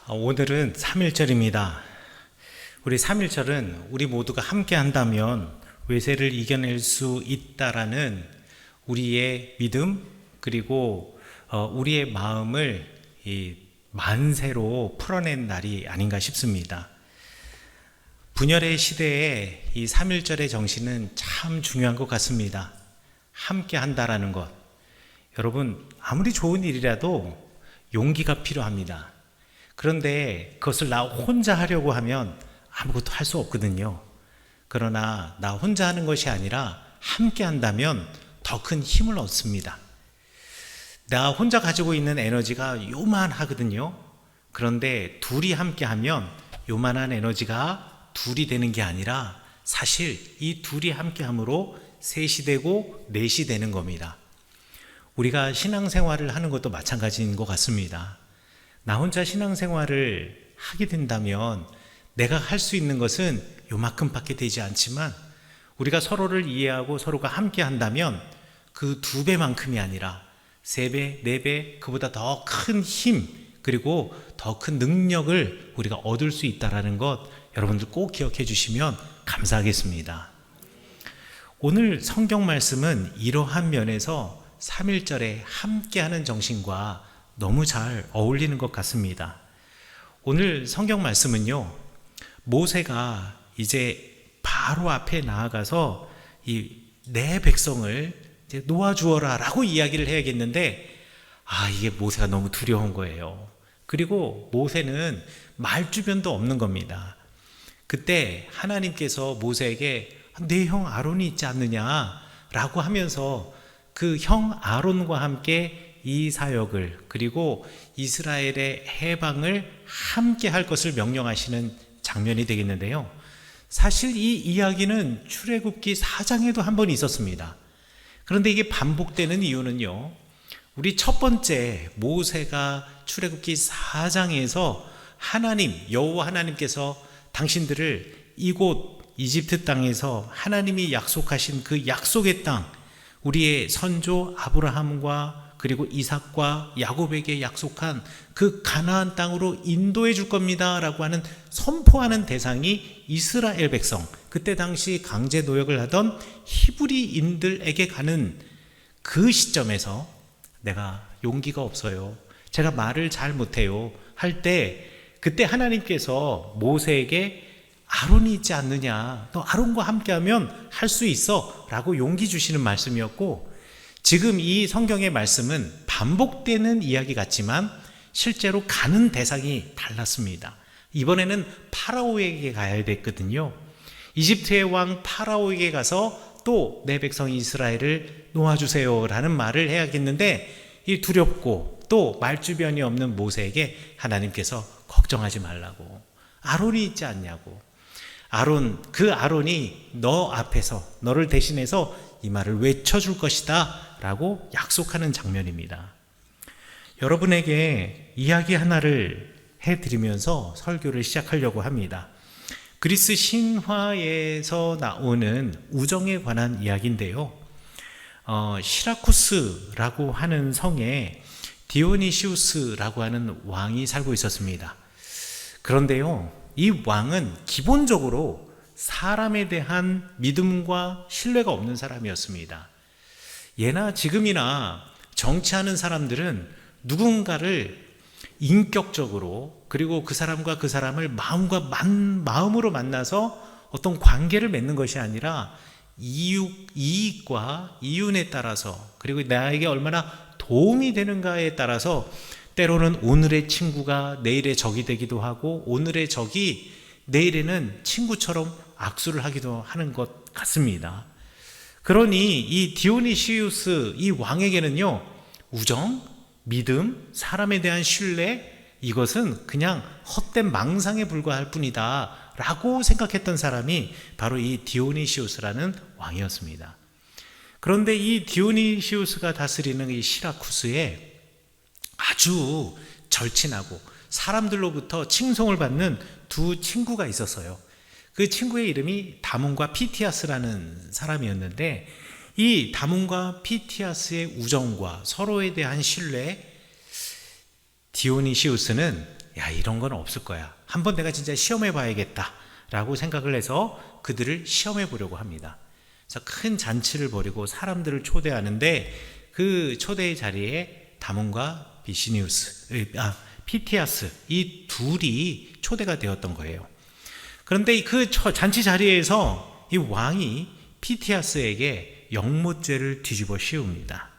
오늘은 3.1절입니다. 우리 3.1절은 우리 모두가 함께 한다면 외세를 이겨낼 수 있다라는 우리의 믿음, 그리고 우리의 마음을 만세로 풀어낸 날이 아닌가 싶습니다. 분열의 시대에 이 3.1절의 정신은 참 중요한 것 같습니다. 함께 한다라는 것. 여러분, 아무리 좋은 일이라도 용기가 필요합니다. 그런데 그것을 나 혼자 하려고 하면 아무것도 할 수 없거든요. 그러나 나 혼자 하는 것이 아니라 함께 한다면 더 큰 힘을 얻습니다. 나 혼자 가지고 있는 에너지가 요만하거든요. 그런데 둘이 함께 하면 요만한 에너지가 둘이 되는 게 아니라 사실 이 둘이 함께 함으로 셋이 되고 넷이 되는 겁니다. 우리가 신앙생활을 하는 것도 마찬가지인 것 같습니다. 나 혼자 신앙생활을 하게 된다면 내가 할 수 있는 것은 요만큼밖에 되지 않지만 우리가 서로를 이해하고 서로가 함께 한다면 그 2배만큼이 아니라 3배, 4배, 그보다 더 큰 힘, 그리고 더 큰 능력을 우리가 얻을 수 있다는 것 여러분들 꼭 기억해 주시면 감사하겠습니다. 오늘 성경 말씀은 이러한 면에서 3.1절에 함께하는 정신과 너무 잘 어울리는 것 같습니다. 오늘 성경 말씀은요, 모세가 이제 바로 앞에 나아가서 내 백성을 이제 놓아주어라 라고 이야기를 해야겠는데, 이게 모세가 너무 두려운 거예요. 그리고 모세는 말주변도 없는 겁니다. 그때 하나님께서 모세에게 내 형 아론이 있지 않느냐 라고 하면서 그 형 아론과 함께 이 사역을, 그리고 이스라엘의 해방을 함께 할 것을 명령하시는 장면이 되겠는데요. 사실 이 이야기는 출애굽기 4장에도 한 번 있었습니다. 그런데 이게 반복되는 이유는요, 우리 첫 번째 모세가 출애굽기 4장에서 여호와 하나님께서 당신들을 이곳 이집트 땅에서 하나님이 약속하신 그 약속의 땅, 우리의 선조 아브라함과 그리고 이삭과 야곱에게 약속한 그 가나안 땅으로 인도해 줄 겁니다 라고 하는 선포하는 대상이 이스라엘 백성, 그때 당시 강제 노역을 하던 히브리인들에게 가는 그 시점에서 내가 용기가 없어요, 제가 말을 잘 못해요 할 때, 그때 하나님께서 모세에게 아론이 있지 않느냐, 너 아론과 함께하면 할 수 있어 라고 용기 주시는 말씀이었고, 지금 이 성경의 말씀은 반복되는 이야기 같지만 실제로 가는 대상이 달랐습니다. 이번에는 파라오에게 가야 됐거든요. 이집트의 왕 파라오에게 가서 또 내 백성 이스라엘을 놓아주세요 라는 말을 해야겠는데, 이 두렵고 또 말주변이 없는 모세에게 하나님께서 걱정하지 말라고, 아론이 있지 않냐고, 그 아론이 너 앞에서 너를 대신해서 이 말을 외쳐줄 것이다 라고 약속하는 장면입니다. 여러분에게 이야기 하나를 해드리면서 설교를 시작하려고 합니다. 그리스 신화에서 나오는 우정에 관한 이야기인데요, 시라쿠스라고 하는 성에 디오니시우스라고 하는 왕이 살고 있었습니다. 그런데요, 이 왕은 기본적으로 사람에 대한 믿음과 신뢰가 없는 사람이었습니다. 예나 지금이나 정치하는 사람들은 누군가를 인격적으로, 그리고 그 사람과 그 사람을 마음으로 만나서 어떤 관계를 맺는 것이 아니라 이익과 이윤에 따라서, 그리고 나에게 얼마나 도움이 되는가에 따라서 때로는 오늘의 친구가 내일의 적이 되기도 하고, 오늘의 적이 내일에는 친구처럼 악수를 하기도 하는 것 같습니다. 그러니 이 디오니시우스 이 왕에게는요, 우정, 믿음, 사람에 대한 신뢰, 이것은 그냥 헛된 망상에 불과할 뿐이다 라고 생각했던 사람이 바로 이 디오니시우스라는 왕이었습니다. 그런데 이 디오니시우스가 다스리는 이 시라쿠스에 아주 절친하고 사람들로부터 칭송을 받는 두 친구가 있었어요. 그 친구의 이름이 다문과 피티아스라는 사람이었는데, 이 다문과 피티아스의 우정과 서로에 대한 신뢰, 디오니시우스는 야, 이런 건 없을 거야. 한번 내가 진짜 시험해 봐야겠다 라고 생각을 해서 그들을 시험해 보려고 합니다. 그래서 큰 잔치를 벌이고 사람들을 초대하는데 그 초대의 자리에 다몬과 피티아스 이 둘이 초대가 되었던 거예요. 그런데 그 잔치 자리에서 이 왕이 피티아스에게 영모죄를 뒤집어 씌웁니다.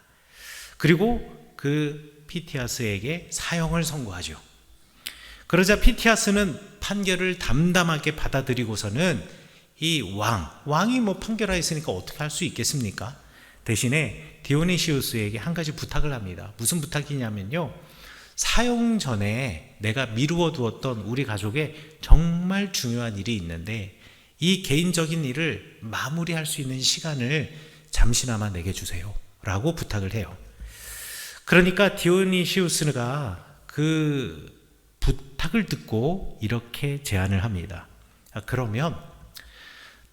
그리고 그 피티아스에게 사형을 선고하죠. 그러자 피티아스는 판결을 담담하게 받아들이고서는 이 왕이 뭐 판결하였으니까 어떻게 할 수 있겠습니까? 대신에 디오니시우스에게 한 가지 부탁을 합니다. 무슨 부탁이냐면요, 사형 전에 내가 미루어 두었던 우리 가족의 정말 중요한 일이 있는데 이 개인적인 일을 마무리할 수 있는 시간을 잠시나마 내게 주세요 라고 부탁을 해요. 그러니까 디오니시우스가 그 부탁을 듣고 이렇게 제안을 합니다. 그러면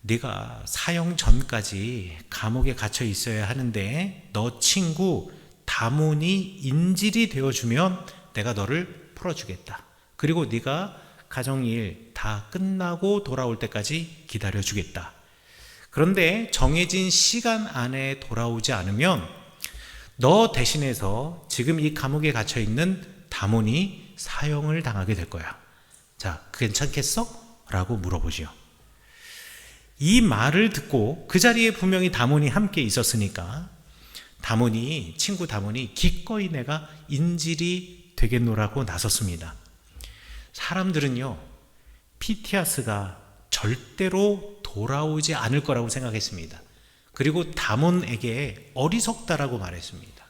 네가 사형 전까지 감옥에 갇혀 있어야 하는데 너 친구 다몬이 인질이 되어주면 내가 너를 풀어주겠다. 그리고 네가 가정일 다 끝나고 돌아올 때까지 기다려주겠다. 그런데 정해진 시간 안에 돌아오지 않으면 너 대신해서 지금 이 감옥에 갇혀 있는 다몬이 사형을 당하게 될 거야. 자, 괜찮겠어? 라고 물어보지요. 이 말을 듣고 그 자리에 분명히 다몬이 함께 있었으니까 친구 다몬이 기꺼이 내가 인질이 되겠노라고 나섰습니다. 사람들은요, 피티아스가 절대로 돌아오지 않을 거라고 생각했습니다. 그리고 다몬에게 어리석다라고 말했습니다.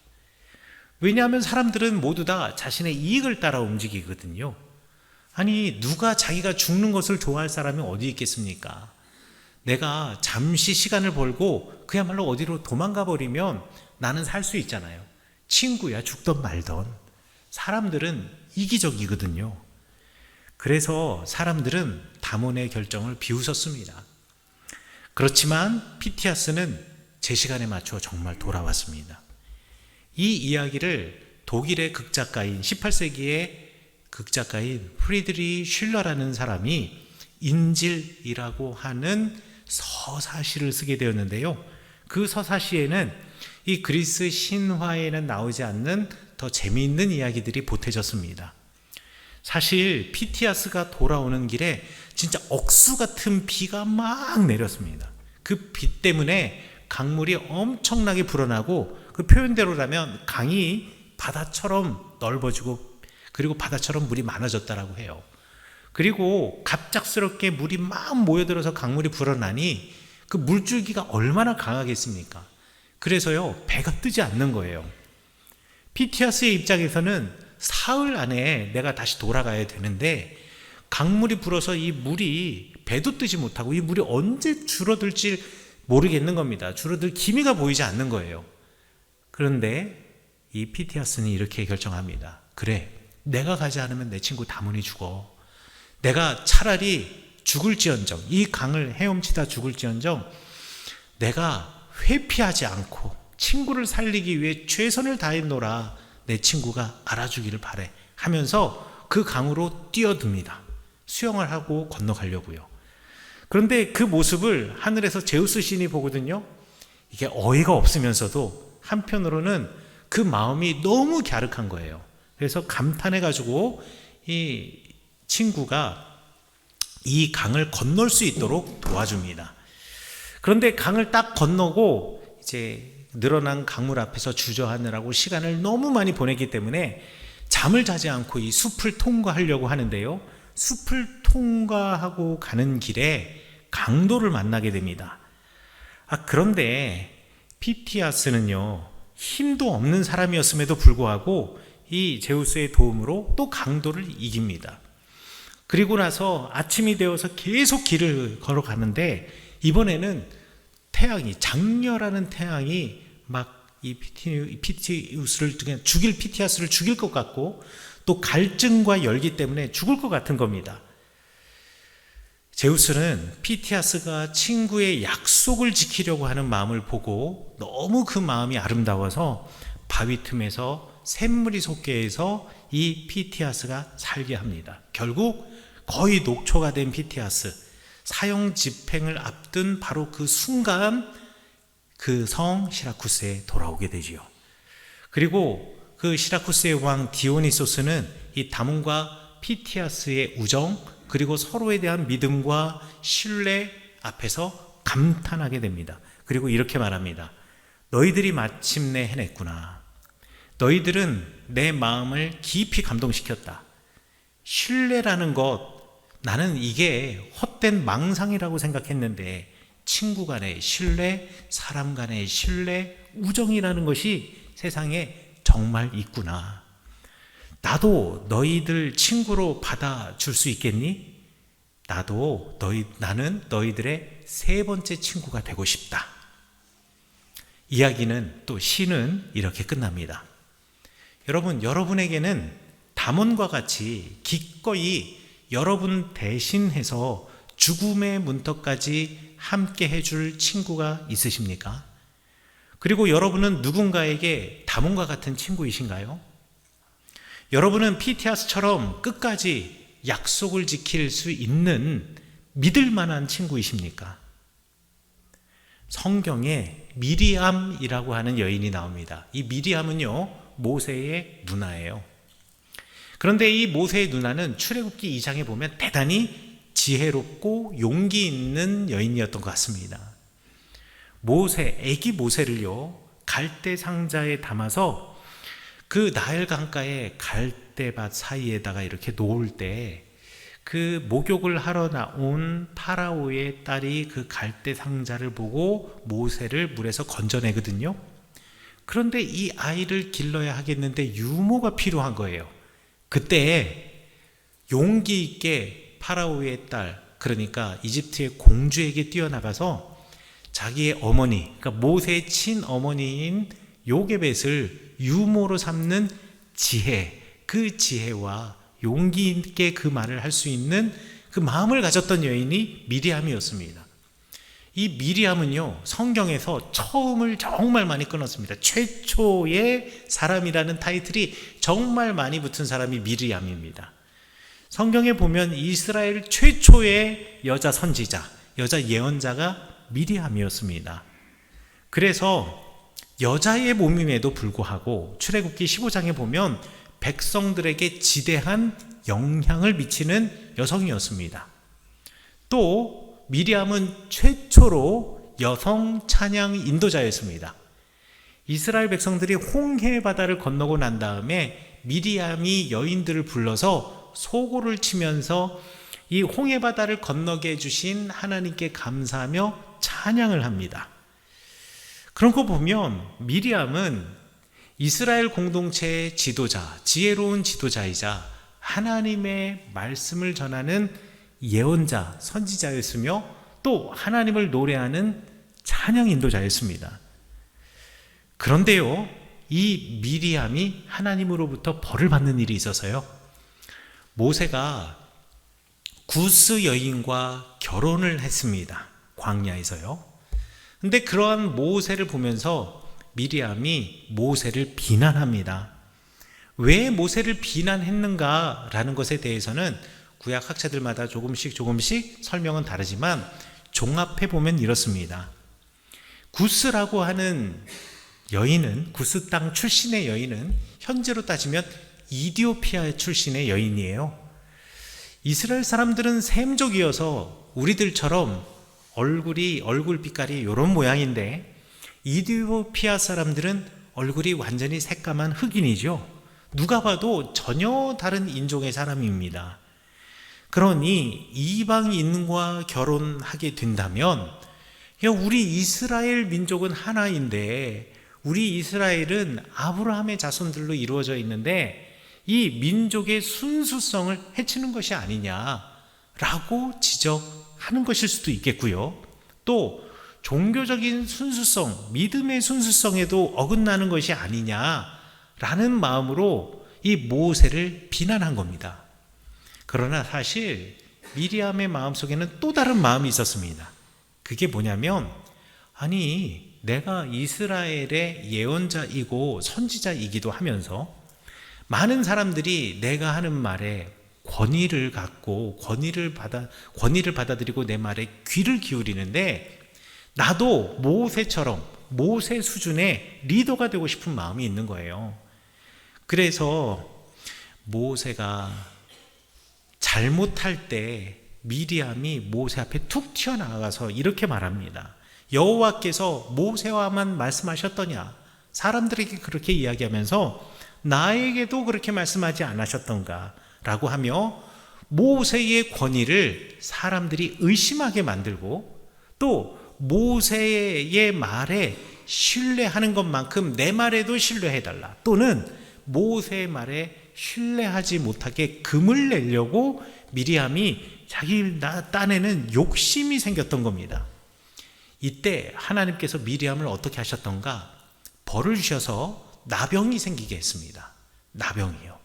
왜냐하면 사람들은 모두 다 자신의 이익을 따라 움직이거든요. 아니, 누가 자기가 죽는 것을 좋아할 사람이 어디 있겠습니까? 내가 잠시 시간을 벌고 그야말로 어디로 도망가 버리면 나는 살 수 있잖아요. 친구야 죽던 말던. 사람들은 이기적이거든요. 그래서 사람들은 다몬의 결정을 비웃었습니다. 그렇지만 피티아스는 제 시간에 맞춰 정말 돌아왔습니다. 이 이야기를 독일의 극작가인 18세기의 극작가인 프리드리 슐러라는 사람이 인질이라고 하는 서사시를 쓰게 되었는데요. 그 서사시에는 이 그리스 신화에는 나오지 않는 더 재미있는 이야기들이 보태졌습니다. 사실 피티아스가 돌아오는 길에 진짜 억수 같은 비가 막 내렸습니다. 그 비 때문에 강물이 엄청나게 불어나고 그 표현대로라면 강이 바다처럼 넓어지고 그리고 바다처럼 물이 많아졌다라고 해요. 그리고 갑작스럽게 물이 막 모여들어서 강물이 불어나니 그 물줄기가 얼마나 강하겠습니까? 그래서요, 배가 뜨지 않는 거예요. 피티아스의 입장에서는 사흘 안에 내가 다시 돌아가야 되는데 강물이 불어서 이 물이 배도 뜨지 못하고 이 물이 언제 줄어들지 모르겠는 겁니다. 줄어들 기미가 보이지 않는 거예요. 그런데 이 피티아스는 이렇게 결정합니다. 그래, 내가 가지 않으면 내 친구 다몬이 죽어. 내가 차라리 죽을지언정, 이 강을 헤엄치다 죽을지언정 내가 회피하지 않고 친구를 살리기 위해 최선을 다했노라. 내 친구가 알아주기를 바래 하면서 그 강으로 뛰어듭니다. 수영을 하고 건너가려고요. 그런데 그 모습을 하늘에서 제우스 신이 보거든요. 이게 어이가 없으면서도 한편으로는 그 마음이 너무 갸륵한 거예요. 그래서 감탄해가지고 이 친구가 이 강을 건널 수 있도록 도와줍니다. 그런데 강을 딱 건너고 이제 늘어난 강물 앞에서 주저하느라고 시간을 너무 많이 보냈기 때문에 잠을 자지 않고 이 숲을 통과하려고 하는데요. 숲을 통과하고 가는 길에 강도를 만나게 됩니다. 그런데 피티아스는요, 힘도 없는 사람이었음에도 불구하고 이 제우스의 도움으로 또 강도를 이깁니다. 그리고 나서 아침이 되어서 계속 길을 걸어가는데 이번에는 장렬하는 태양이 막 이 피티우스를 그냥 피티아스를 죽일 것 같고 또 갈증과 열기 때문에 죽을 것 같은 겁니다. 제우스는 피티아스가 친구의 약속을 지키려고 하는 마음을 보고 너무 그 마음이 아름다워서 바위 틈에서 샘물이 솟게 해서 이 피티아스가 살게 합니다. 결국 거의 녹초가 된 피티아스, 사형 집행을 앞둔 바로 그 순간 그 성 시라쿠스에 돌아오게 되지요. 그리고 그 시라쿠스의 왕 디오니소스는 이 다몬과 피티아스의 우정, 그리고 서로에 대한 믿음과 신뢰 앞에서 감탄하게 됩니다. 그리고 이렇게 말합니다. 너희들이 마침내 해냈구나. 너희들은 내 마음을 깊이 감동시켰다. 신뢰라는 것, 나는 이게 헛된 망상이라고 생각했는데 친구 간의 신뢰, 사람 간의 신뢰, 우정이라는 것이 세상에 정말 있구나. 나도 너희들 친구로 받아줄 수 있겠니? 나는 너희들의 세 번째 친구가 되고 싶다. 이야기는 또 시는 이렇게 끝납니다. 여러분, 여러분에게는 다몬과 같이 기꺼이 여러분 대신해서 죽음의 문턱까지 함께 해줄 친구가 있으십니까? 그리고 여러분은 누군가에게 다몬과 같은 친구이신가요? 여러분은 피티아스처럼 끝까지 약속을 지킬 수 있는 믿을 만한 친구이십니까? 성경에 미리암이라고 하는 여인이 나옵니다. 이 미리암은요, 모세의 누나예요. 그런데 이 모세의 누나는 출애굽기 2장에 보면 대단히 지혜롭고 용기 있는 여인이었던 것 같습니다. 아기 모세를요, 갈대 상자에 담아서 그 나일 강가의 갈대밭 사이에다가 이렇게 놓을 때 그 목욕을 하러 나온 파라오의 딸이 그 갈대 상자를 보고 모세를 물에서 건져내거든요. 그런데 이 아이를 길러야 하겠는데 유모가 필요한 거예요. 그때 용기 있게 파라오의 딸, 그러니까 이집트의 공주에게 뛰어나가서 자기의 어머니, 그러니까 모세의 친어머니인 요게벳을 유모로 삼는 지혜, 그 지혜와 용기 있게 그 말을 할 수 있는 그 마음을 가졌던 여인이 미리암이었습니다. 이 미리암은요, 성경에서 처음을 정말 많이 끊었습니다. 최초의 사람이라는 타이틀이 정말 많이 붙은 사람이 미리암입니다. 성경에 보면 이스라엘 최초의 여자 선지자, 여자 예언자가 미리암이었습니다. 그래서 여자의 몸임에도 불구하고 출애굽기 15장에 보면 백성들에게 지대한 영향을 미치는 여성이었습니다. 또 미리암은 최초로 여성 찬양 인도자였습니다. 이스라엘 백성들이 홍해 바다를 건너고 난 다음에 미리암이 여인들을 불러서 소고를 치면서 이 홍해 바다를 건너게 해주신 하나님께 감사하며 찬양을 합니다. 그런 거 보면 미리암은 이스라엘 공동체의 지도자, 지혜로운 지도자이자 하나님의 말씀을 전하는 예언자, 선지자였으며 또 하나님을 노래하는 찬양 인도자였습니다. 그런데요, 이 미리암이 하나님으로부터 벌을 받는 일이 있어서요, 모세가 구스 여인과 결혼을 했습니다. 광야에서요. 근데 그러한 모세를 보면서 미리암이 모세를 비난합니다. 왜 모세를 비난했는가라는 것에 대해서는 구약 학자들마다 조금씩 설명은 다르지만 종합해 보면 이렇습니다. 구스라고 하는 여인은, 구스 땅 출신의 여인은 현재로 따지면 이디오피아 출신의 여인이에요. 이스라엘 사람들은 셈족이어서 우리들처럼 얼굴 빛깔이 이런 모양인데 이디오피아 사람들은 얼굴이 완전히 새까만 흑인이죠. 누가 봐도 전혀 다른 인종의 사람입니다. 그러니 이방인과 결혼하게 된다면 우리 이스라엘 민족은 하나인데 우리 이스라엘은 아브라함의 자손들로 이루어져 있는데 이 민족의 순수성을 해치는 것이 아니냐라고 지적하는 것일 수도 있겠고요. 또 종교적인 순수성, 믿음의 순수성에도 어긋나는 것이 아니냐라는 마음으로 이 모세를 비난한 겁니다. 그러나 사실 미리암의 마음속에는 또 다른 마음이 있었습니다. 그게 뭐냐면, 내가 이스라엘의 예언자이고 선지자이기도 하면서 많은 사람들이 내가 하는 말에 권위를 갖고 권위를 받아들이고 내 말에 귀를 기울이는데, 나도 모세처럼 모세 수준의 리더가 되고 싶은 마음이 있는 거예요. 그래서 모세가 잘못할 때 미리암이 모세 앞에 툭 튀어나가서 이렇게 말합니다. 여호와께서 모세와만 말씀하셨더냐? 사람들에게 그렇게 이야기하면서 나에게도 그렇게 말씀하지 않으셨던가? 라고 하며 모세의 권위를 사람들이 의심하게 만들고, 또 모세의 말에 신뢰하는 것만큼 내 말에도 신뢰해달라, 또는 모세의 말에 신뢰하지 못하게 금을 내려고 미리암이 자기 딴에는 욕심이 생겼던 겁니다. 이때 하나님께서 미리암을 어떻게 하셨던가? 벌을 주셔서 나병이 생기게 했습니다. 나병이요.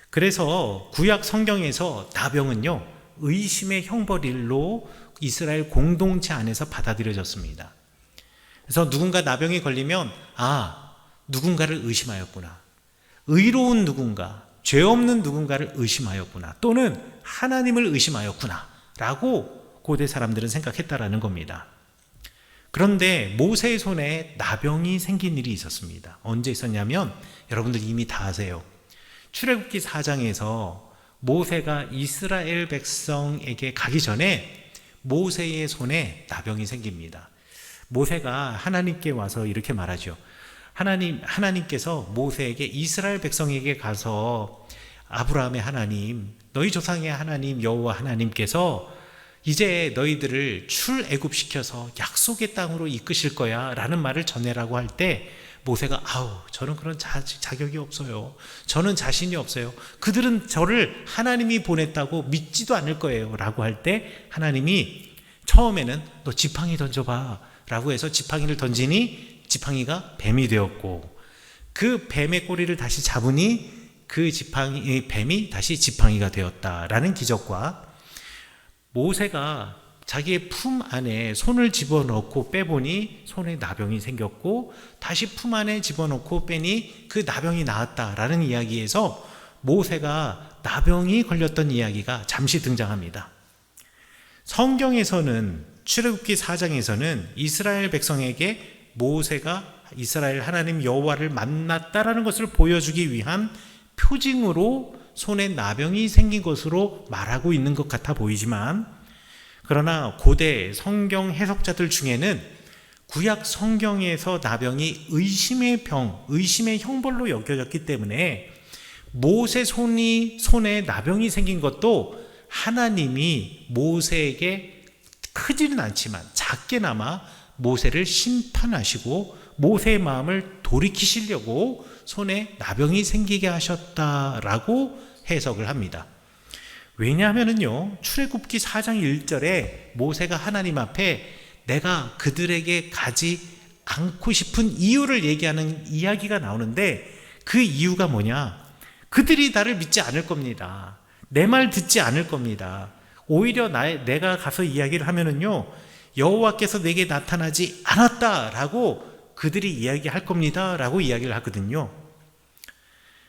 그래서 구약 성경에서 나병은요, 의심의 형벌일로 이스라엘 공동체 안에서 받아들여졌습니다. 그래서 누군가 나병이 걸리면 누군가를 의심하였구나, 의로운 누군가, 죄 없는 누군가를 의심하였구나, 또는 하나님을 의심하였구나 라고 고대 사람들은 생각했다라는 겁니다. 그런데 모세의 손에 나병이 생긴 일이 있었습니다. 언제 있었냐면, 여러분들 이미 다 아세요. 출애굽기 4장에서 모세가 이스라엘 백성에게 가기 전에 모세의 손에 나병이 생깁니다. 모세가 하나님께 와서 이렇게 말하죠. 하나님께서 모세에게 이스라엘 백성에게 가서, 아브라함의 하나님, 너희 조상의 하나님 여호와 하나님께서 이제 너희들을 출애굽시켜서 약속의 땅으로 이끄실 거야 라는 말을 전해라고 할 때, 모세가 저는 그런 자격이 없어요. 저는 자신이 없어요. 그들은 저를 하나님이 보냈다고 믿지도 않을 거예요 라고 할 때, 하나님이 처음에는 너 지팡이 던져봐 라고 해서 지팡이를 던지니 지팡이가 뱀이 되었고, 그 뱀의 꼬리를 다시 잡으니 그 뱀이 다시 지팡이가 되었다라는 기적과, 모세가 자기의 품 안에 손을 집어넣고 빼보니 손에 나병이 생겼고, 다시 품 안에 집어넣고 빼니 그 나병이 나았다라는 이야기에서 모세가 나병이 걸렸던 이야기가 잠시 등장합니다. 성경에서는, 출애굽기 4장에서는 이스라엘 백성에게 모세가 이스라엘 하나님 여호와를 만났다라는 것을 보여주기 위한 표징으로 손에 나병이 생긴 것으로 말하고 있는 것 같아 보이지만, 그러나 고대 성경 해석자들 중에는 구약 성경에서 나병이 의심의 병, 의심의 형벌로 여겨졌기 때문에 모세 손에 나병이 생긴 것도 하나님이 모세에게 크지는 않지만 작게나마 모세를 심판하시고 모세의 마음을 돌이키시려고 손에 나병이 생기게 하셨다라고 해석을 합니다. 왜냐하면요, 출애굽기 4장 1절에 모세가 하나님 앞에 내가 그들에게 가지 않고 싶은 이유를 얘기하는 이야기가 나오는데, 그 이유가 뭐냐? 그들이 나를 믿지 않을 겁니다. 내 말 듣지 않을 겁니다. 오히려 내가 가서 이야기를 하면은요, 여호와께서 내게 나타나지 않았다라고 그들이 이야기할 겁니다 라고 이야기를 하거든요.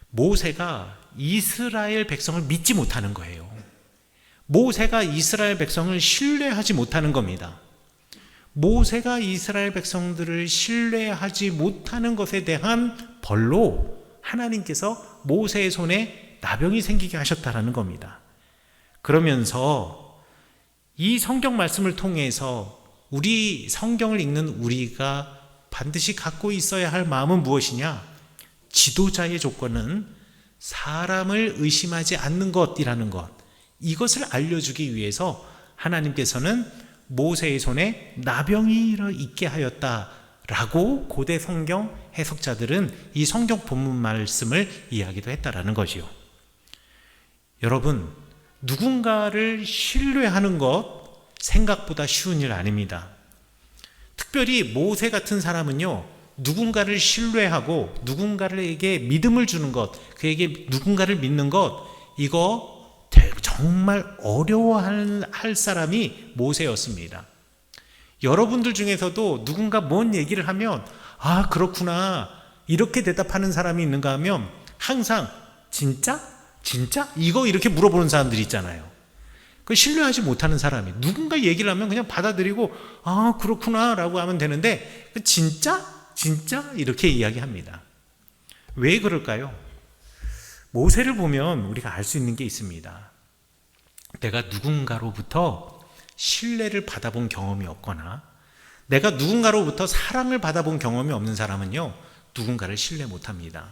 모세가 이스라엘 백성을 믿지 못하는 거예요. 모세가 이스라엘 백성을 신뢰하지 못하는 겁니다. 모세가 이스라엘 백성들을 신뢰하지 못하는 것에 대한 벌로 하나님께서 모세의 손에 나병이 생기게 하셨다라는 겁니다. 그러면서 이 성경 말씀을 통해서 우리 성경을 읽는 우리가 반드시 갖고 있어야 할 마음은 무엇이냐? 지도자의 조건은 사람을 의심하지 않는 것이라는 것, 이것을 알려주기 위해서 하나님께서는 모세의 손에 나병이 있게 하였다라고 고대 성경 해석자들은 이 성경 본문 말씀을 이야기도 했다라는 것이요. 여러분, 누군가를 신뢰하는 것 생각보다 쉬운 일 아닙니다. 특별히 모세 같은 사람은요, 누군가를 신뢰하고 누군가에게 믿음을 주는 것, 그에게 누군가를 믿는 것, 이거 정말 어려워할 사람이 모세였습니다. 여러분들 중에서도 누군가 뭔 얘기를 하면 그렇구나 이렇게 대답하는 사람이 있는가 하면 항상 진짜? 진짜? 이거 이렇게 물어보는 사람들이 있잖아요. 그 신뢰하지 못하는 사람이 누군가 얘기를 하면 그냥 받아들이고 아 그렇구나 라고 하면 되는데 진짜? 진짜? 이렇게 이야기합니다. 왜 그럴까요? 모세를 보면 우리가 알 수 있는 게 있습니다. 내가 누군가로부터 신뢰를 받아본 경험이 없거나 내가 누군가로부터 사랑을 받아본 경험이 없는 사람은요 누군가를 신뢰 못합니다.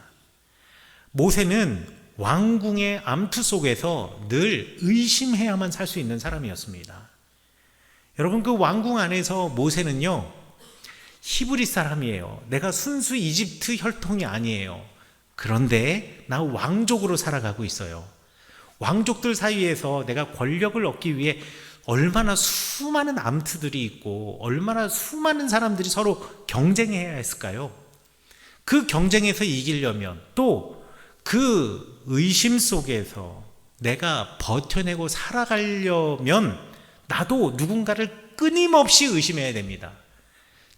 모세는 왕궁의 암투 속에서 늘 의심해야만 살 수 있는 사람이었습니다. 여러분 그 왕궁 안에서 모세는요 히브리 사람이에요. 내가 순수 이집트 혈통이 아니에요. 그런데 나 왕족으로 살아가고 있어요. 왕족들 사이에서 내가 권력을 얻기 위해 얼마나 수많은 암투들이 있고 얼마나 수많은 사람들이 서로 경쟁해야 했을까요? 그 경쟁에서 이기려면 또 그 의심 속에서 내가 버텨내고 살아가려면 나도 누군가를 끊임없이 의심해야 됩니다.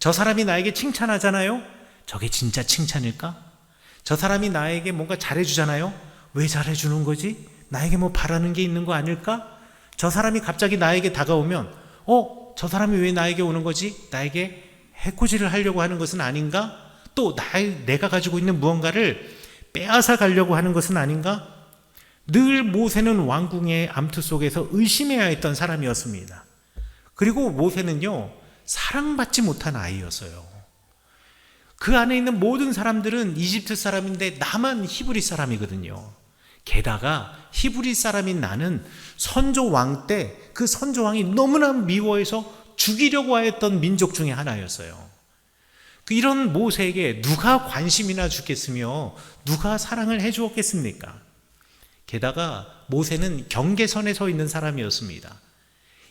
저 사람이 나에게 칭찬하잖아요? 저게 진짜 칭찬일까? 저 사람이 나에게 뭔가 잘해주잖아요? 왜 잘해주는 거지? 나에게 뭐 바라는 게 있는 거 아닐까? 저 사람이 갑자기 나에게 다가오면 저 사람이 왜 나에게 오는 거지? 나에게 해코지를 하려고 하는 것은 아닌가? 또 내가 가지고 있는 무언가를 빼앗아 가려고 하는 것은 아닌가? 늘 모세는 왕궁의 암투 속에서 의심해야 했던 사람이었습니다. 그리고 모세는요 사랑받지 못한 아이였어요. 그 안에 있는 모든 사람들은 이집트 사람인데 나만 히브리 사람이거든요. 게다가 히브리 사람인 나는 선조왕 때 그 선조왕이 너무나 미워해서 죽이려고 하였던 민족 중에 하나였어요. 이런 모세에게 누가 관심이나 주겠으며 누가 사랑을 해 주었겠습니까? 게다가 모세는 경계선에 서 있는 사람이었습니다.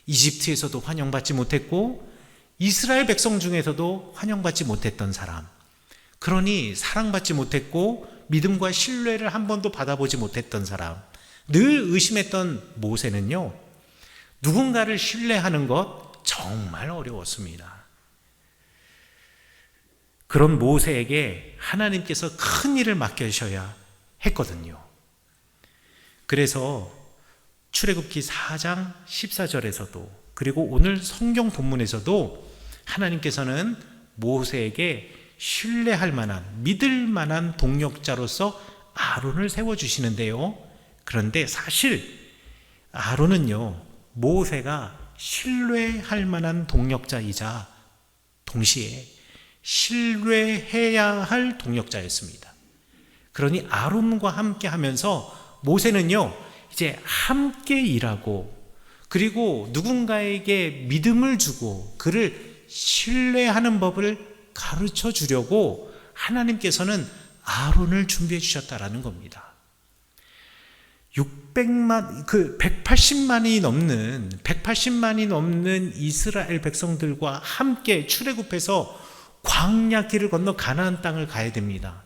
이집트에서도 환영받지 못했고 이스라엘 백성 중에서도 환영받지 못했던 사람, 그러니 사랑받지 못했고 믿음과 신뢰를 한 번도 받아보지 못했던 사람, 늘 의심했던 모세는요 누군가를 신뢰하는 것 정말 어려웠습니다. 그런 모세에게 하나님께서 큰 일을 맡겨주셔야 했거든요. 그래서 출애굽기 4장 14절에서도 그리고 오늘 성경 본문에서도 하나님께서는 모세에게 신뢰할 만한 믿을 만한 동력자로서 아론을 세워주시는데요. 그런데 사실 아론은요 모세가 신뢰할 만한 동력자이자 동시에 신뢰해야 할 동력자였습니다. 그러니 아론과 함께 하면서 모세는요 이제 함께 일하고 그리고 누군가에게 믿음을 주고 그를 신뢰하는 법을 가르쳐 주려고 하나님께서는 아론을 준비해 주셨다라는 겁니다. 180만이 넘는 이스라엘 백성들과 함께 출애굽해서 광야 길을 건너 가나안 땅을 가야 됩니다.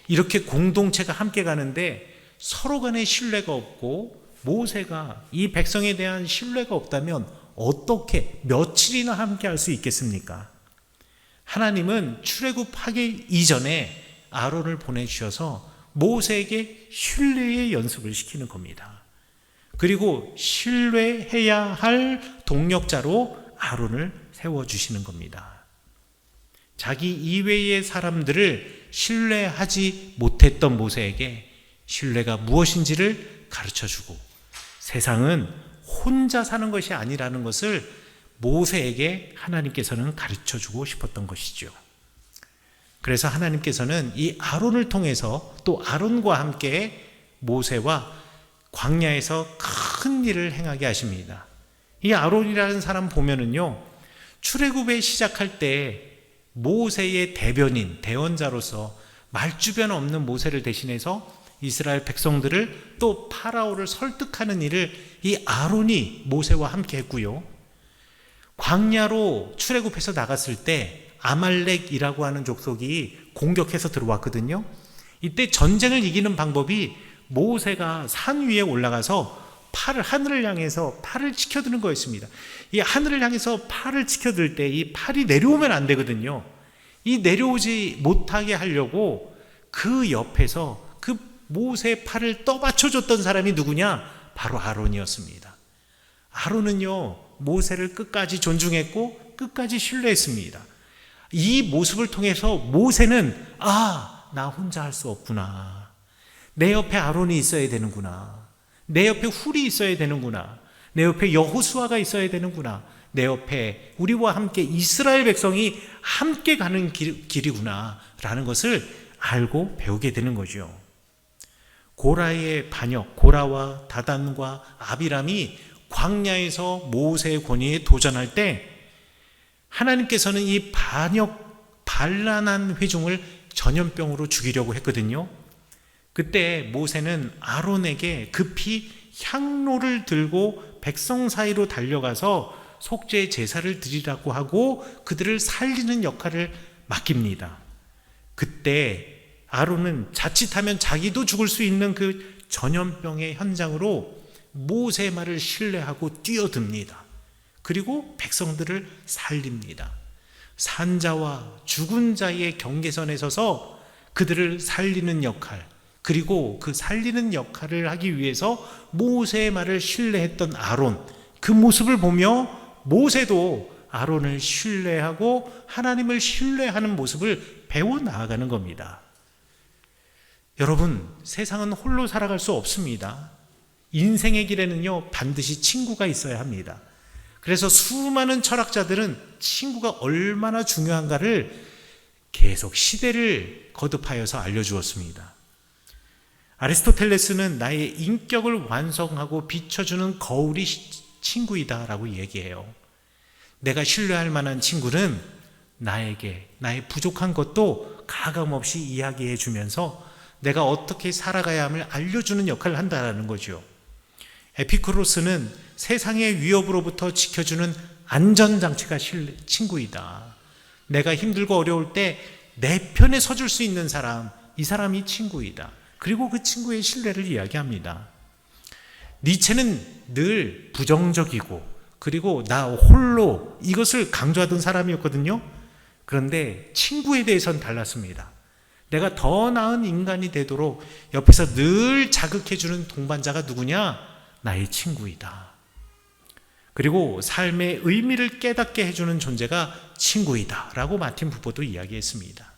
이렇게 공동체가 함께 가는데 서로 간에 신뢰가 없고 모세가 이 백성에 대한 신뢰가 없다면 어떻게 며칠이나 함께 할 수 있겠습니까? 하나님은 출애굽하기 이전에 아론을 보내주셔서 모세에게 신뢰의 연습을 시키는 겁니다. 그리고 신뢰해야 할 동력자로 아론을 세워주시는 겁니다. 자기 이외의 사람들을 신뢰하지 못했던 모세에게 신뢰가 무엇인지를 가르쳐주고 세상은 혼자 사는 것이 아니라는 것을 모세에게 하나님께서는 가르쳐주고 싶었던 것이죠. 그래서 하나님께서는 이 아론을 통해서 또 아론과 함께 모세와 광야에서 큰 일을 행하게 하십니다. 이 아론이라는 사람 보면은요 출애굽에 시작할 때 모세의 대변인, 대원자로서 말주변 없는 모세를 대신해서 이스라엘 백성들을 또 파라오를 설득하는 일을 이 아론이 모세와 함께 했고요. 광야로 출애굽해서 나갔을 때 아말렉이라고 하는 족속이 공격해서 들어왔거든요. 이때 전쟁을 이기는 방법이 모세가 산 위에 올라가서 하늘을 향해서 팔을 치켜드는 거였습니다. 이 하늘을 향해서 팔을 치켜들 때 이 팔이 내려오면 안 되거든요. 이 내려오지 못하게 하려고 그 옆에서 그 모세의 팔을 떠받쳐줬던 사람이 누구냐? 바로 아론이었습니다. 아론은요, 모세를 끝까지 존중했고 끝까지 신뢰했습니다. 이 모습을 통해서 모세는 나 혼자 할 수 없구나. 내 옆에 아론이 있어야 되는구나. 내 옆에 훌이 있어야 되는구나. 내 옆에 여호수아가 있어야 되는구나. 내 옆에 우리와 함께 이스라엘 백성이 함께 가는 길이구나 라는 것을 알고 배우게 되는 거죠. 고라의 반역, 고라와 다단과 아비람이 광야에서 모세의 권위에 도전할 때 하나님께서는 이 반란한 회중을 전염병으로 죽이려고 했거든요. 그때 모세는 아론에게 급히 향로를 들고 백성 사이로 달려가서 속죄 제사를 드리라고 하고 그들을 살리는 역할을 맡깁니다. 그때 아론은 자칫하면 자기도 죽을 수 있는 그 전염병의 현장으로 모세의 말을 신뢰하고 뛰어듭니다. 그리고 백성들을 살립니다. 산자와 죽은 자의 경계선에 서서 그들을 살리는 역할, 그리고 그 살리는 역할을 하기 위해서 모세의 말을 신뢰했던 아론, 그 모습을 보며 모세도 아론을 신뢰하고 하나님을 신뢰하는 모습을 배워 나아가는 겁니다. 여러분, 세상은 홀로 살아갈 수 없습니다. 인생의 길에는요, 반드시 친구가 있어야 합니다. 그래서 수많은 철학자들은 친구가 얼마나 중요한가를 계속 시대를 거듭하여서 알려주었습니다. 아리스토텔레스는 나의 인격을 완성하고 비춰주는 거울이 친구이다 라고 얘기해요. 내가 신뢰할 만한 친구는 나에게 나의 부족한 것도 가감없이 이야기해 주면서 내가 어떻게 살아가야 함을 알려주는 역할을 한다는 거죠. 에피쿠로스는 세상의 위협으로부터 지켜주는 안전장치가 친구이다. 내가 힘들고 어려울 때 내 편에 서줄 수 있는 사람, 이 사람이 친구이다. 그리고 그 친구의 신뢰를 이야기합니다. 니체는 늘 부정적이고 그리고 나 홀로 이것을 강조하던 사람이었거든요. 그런데 친구에 대해서는 달랐습니다. 내가 더 나은 인간이 되도록 옆에서 늘 자극해주는 동반자가 누구냐? 나의 친구이다. 그리고 삶의 의미를 깨닫게 해주는 존재가 친구이다 라고 마틴 부포도 이야기했습니다.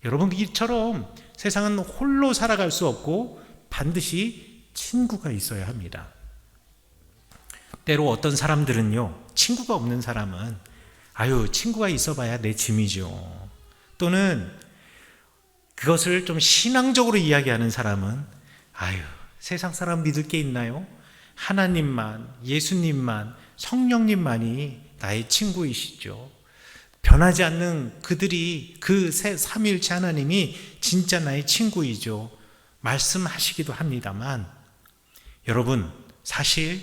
여러분, 이처럼 세상은 홀로 살아갈 수 없고 반드시 친구가 있어야 합니다. 때로 어떤 사람들은요, 친구가 없는 사람은 친구가 있어봐야 내 짐이죠. 또는 그것을 좀 신앙적으로 이야기하는 사람은 세상 사람 믿을 게 있나요? 하나님만, 예수님만, 성령님만이 나의 친구이시죠. 변하지 않는 그들이, 그 삼위일체 하나님이 진짜 나의 친구이죠. 말씀하시기도 합니다만, 여러분, 사실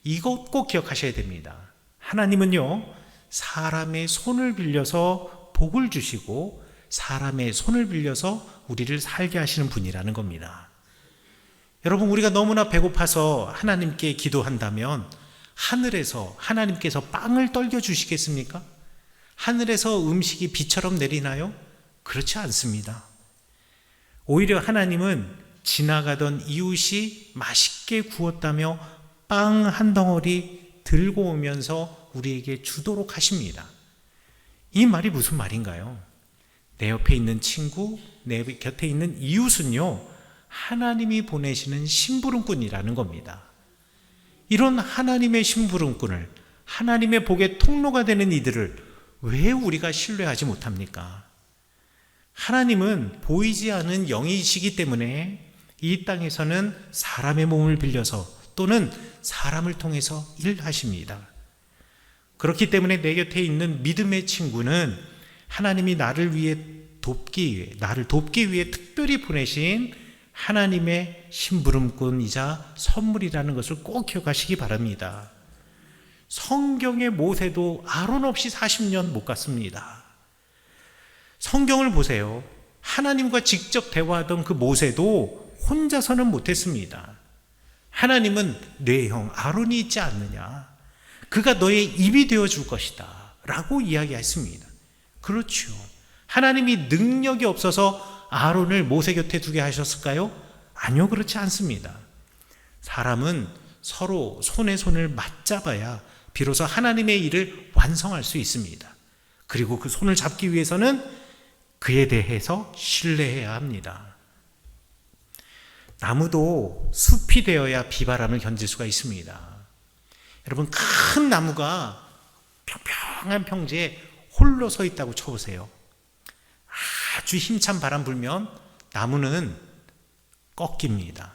이것 꼭 기억하셔야 됩니다. 하나님은요, 사람의 손을 빌려서 복을 주시고 사람의 손을 빌려서 우리를 살게 하시는 분이라는 겁니다. 여러분, 우리가 너무나 배고파서 하나님께 기도한다면 하늘에서 하나님께서 빵을 떨겨 주시겠습니까? 하늘에서 음식이 비처럼 내리나요? 그렇지 않습니다. 오히려 하나님은 지나가던 이웃이 맛있게 구웠다며 빵 한 덩어리 들고 오면서 우리에게 주도록 하십니다. 이 말이 무슨 말인가요? 내 옆에 있는 친구, 내 곁에 있는 이웃은요, 하나님이 보내시는 심부름꾼이라는 겁니다. 이런 하나님의 심부름꾼을, 하나님의 복의 통로가 되는 이들을 왜 우리가 신뢰하지 못합니까? 하나님은 보이지 않은 영이시기 때문에 이 땅에서는 사람의 몸을 빌려서 또는 사람을 통해서 일하십니다. 그렇기 때문에 내 곁에 있는 믿음의 친구는 하나님이 나를 돕기 위해 특별히 보내신 하나님의 심부름꾼이자 선물이라는 것을 꼭 기억하시기 바랍니다. 성경의 모세도 아론 없이 40년 못 갔습니다. 성경을 보세요. 하나님과 직접 대화하던 그 모세도 혼자서는 못했습니다. 하나님은 내 형 아론이 있지 않느냐, 그가 너의 입이 되어줄 것이다 라고 이야기했습니다. 그렇죠. 하나님이 능력이 없어서 아론을 모세 곁에 두게 하셨을까요? 아니요, 그렇지 않습니다. 사람은 서로 손에 손을 맞잡아야 비로소 하나님의 일을 완성할 수 있습니다. 그리고 그 손을 잡기 위해서는 그에 대해서 신뢰해야 합니다. 나무도 숲이 되어야 비바람을 견딜 수가 있습니다. 여러분, 큰 나무가 평평한 평지에 홀로 서 있다고 쳐보세요. 아주 힘찬 바람 불면 나무는 꺾입니다.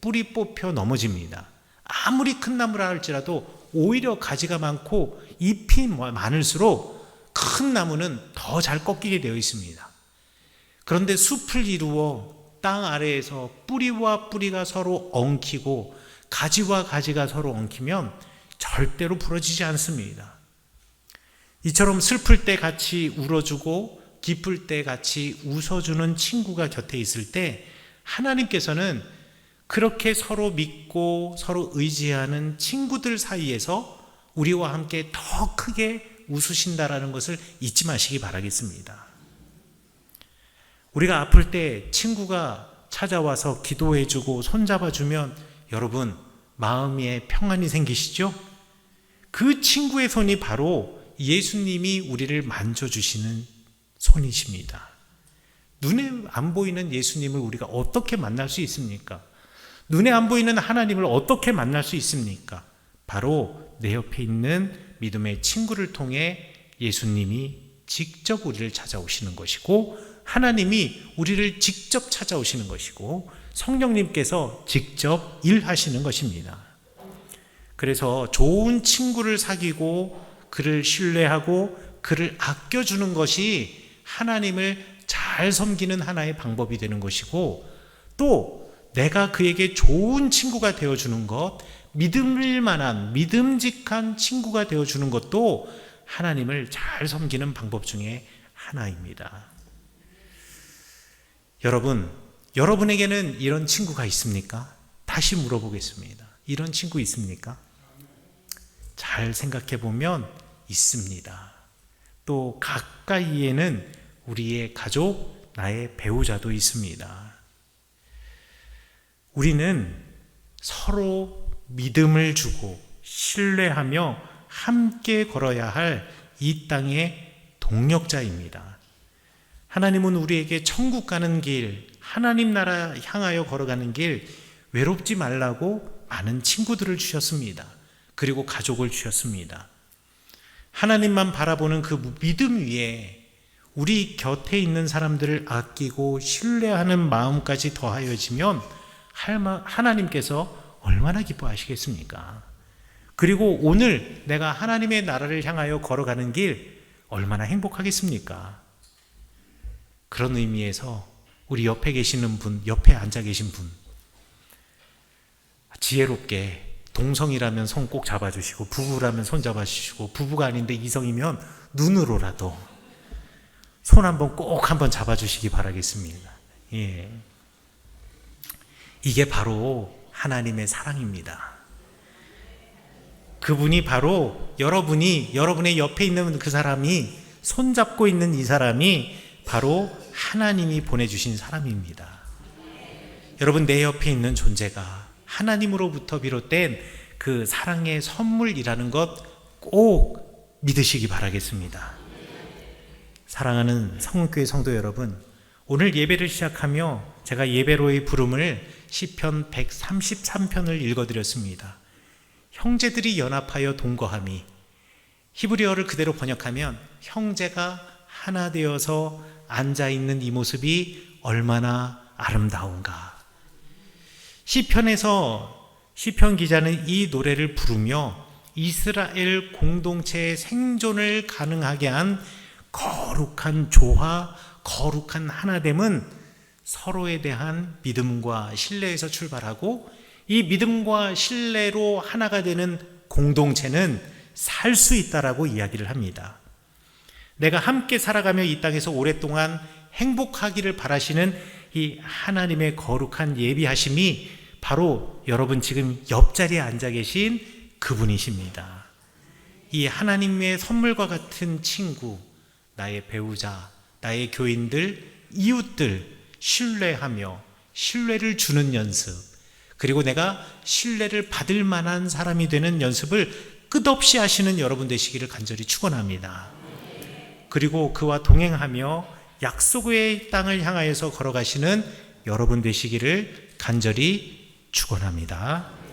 뿌리 뽑혀 넘어집니다. 아무리 큰 나무라 할지라도 오히려 가지가 많고 잎이 많을수록 큰 나무는 더 잘 꺾이게 되어 있습니다. 그런데 숲을 이루어 땅 아래에서 뿌리와 뿌리가 서로 엉키고 가지와 가지가 서로 엉키면 절대로 부러지지 않습니다. 이처럼 슬플 때 같이 울어주고 기쁠 때 같이 웃어주는 친구가 곁에 있을 때 하나님께서는 그렇게 서로 믿고 서로 의지하는 친구들 사이에서 우리와 함께 더 크게 웃으신다라는 것을 잊지 마시기 바라겠습니다. 우리가 아플 때 친구가 찾아와서 기도해주고 손잡아주면 여러분 마음에 평안이 생기시죠? 그 친구의 손이 바로 예수님이 우리를 만져주시는 손이십니다. 눈에 안 보이는 예수님을 우리가 어떻게 만날 수 있습니까? 눈에 안 보이는 하나님을 어떻게 만날 수 있습니까? 바로 내 옆에 있는 믿음의 친구를 통해 예수님이 직접 우리를 찾아오시는 것이고 하나님이 우리를 직접 찾아오시는 것이고 성령님께서 직접 일하시는 것입니다. 그래서 좋은 친구를 사귀고 그를 신뢰하고 그를 아껴주는 것이 하나님을 잘 섬기는 하나의 방법이 되는 것이고 또 내가 그에게 좋은 친구가 되어주는 것, 믿을 만한 믿음직한 친구가 되어주는 것도 하나님을 잘 섬기는 방법 중에 하나입니다. 여러분, 여러분에게는 이런 친구가 있습니까? 다시 물어보겠습니다. 이런 친구 있습니까? 잘 생각해 보면 있습니다. 또 가까이에는 우리의 가족, 나의 배우자도 있습니다. 우리는 서로 믿음을 주고 신뢰하며 함께 걸어야 할 이 땅의 동력자입니다. 하나님은 우리에게 천국 가는 길, 하나님 나라 향하여 걸어가는 길 외롭지 말라고 많은 친구들을 주셨습니다. 그리고 가족을 주셨습니다. 하나님만 바라보는 그 믿음 위에 우리 곁에 있는 사람들을 아끼고 신뢰하는 마음까지 더하여지면 하나님께서 얼마나 기뻐하시겠습니까? 그리고 오늘 내가 하나님의 나라를 향하여 걸어가는 길 얼마나 행복하겠습니까? 그런 의미에서 우리 옆에 계시는 분, 옆에 앉아 계신 분 지혜롭게 동성이라면 손 꼭 잡아주시고 부부라면 손 잡아주시고 부부가 아닌데 이성이면 눈으로라도 손 한번 꼭 한번 잡아주시기 바라겠습니다. 예. 이게 바로 하나님의 사랑입니다. 그분이 바로 여러분의 옆에 있는 그 사람이 손잡고 있는 이 사람이 바로 하나님이 보내주신 사람입니다. 여러분, 내 옆에 있는 존재가 하나님으로부터 비롯된 그 사랑의 선물이라는 것 꼭 믿으시기 바라겠습니다. 사랑하는 성문교회 성도 여러분, 오늘 예배를 시작하며 제가 예배로의 부름을 시편 133편을 읽어드렸습니다. 형제들이 연합하여 동거함이, 히브리어를 그대로 번역하면 형제가 하나 되어서 앉아있는 이 모습이 얼마나 아름다운가. 시편에서 시편 기자는 이 노래를 부르며 이스라엘 공동체의 생존을 가능하게 한 거룩한 조화, 거룩한 하나됨은 서로에 대한 믿음과 신뢰에서 출발하고 이 믿음과 신뢰로 하나가 되는 공동체는 살 수 있다라고 이야기를 합니다. 내가 함께 살아가며 이 땅에서 오랫동안 행복하기를 바라시는 이 하나님의 거룩한 예비하심이 바로 여러분 지금 옆자리에 앉아 계신 그분이십니다. 이 하나님의 선물과 같은 친구, 나의 배우자, 나의 교인들, 이웃들 신뢰하며 신뢰를 주는 연습, 그리고 내가 신뢰를 받을 만한 사람이 되는 연습을 끝없이 하시는 여러분 되시기를 간절히 축원합니다. 그리고 그와 동행하며 약속의 땅을 향하여서 걸어가시는 여러분 되시기를 간절히 축원합니다.